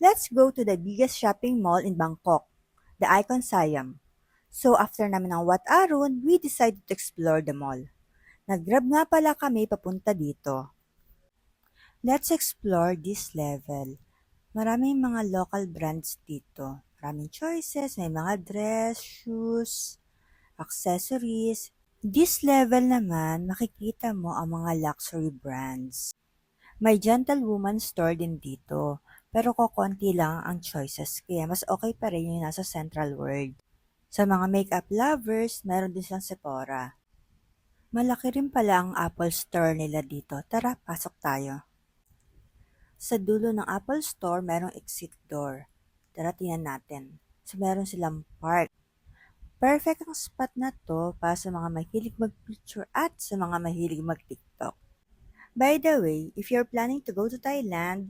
Let's go to the biggest shopping mall in Bangkok, the Icon Siam. So after namin ng Wat Arun, we decided to explore the mall. Nag-grab nga pala kami papunta dito. Let's explore this level. Maraming mga local brands dito. Maraming choices, may mga dress, shoes, accessories. This level naman, makikita mo ang mga luxury brands. May gentlewoman store din dito, pero kokonti lang ang choices kaya mas okay pa rin yung nasa Central World. Sa mga makeup lovers, meron din silang Sephora. Malaki rin pala ang Apple Store nila dito. Tara, pasok tayo. Sa dulo ng Apple Store, merong exit door. Tara, tingnan natin. So, meron silang park. Perfect ang spot na to para sa mga mahilig mag-picture at sa mga mahilig mag-TikTok. By the way, if you're planning to go to Thailand,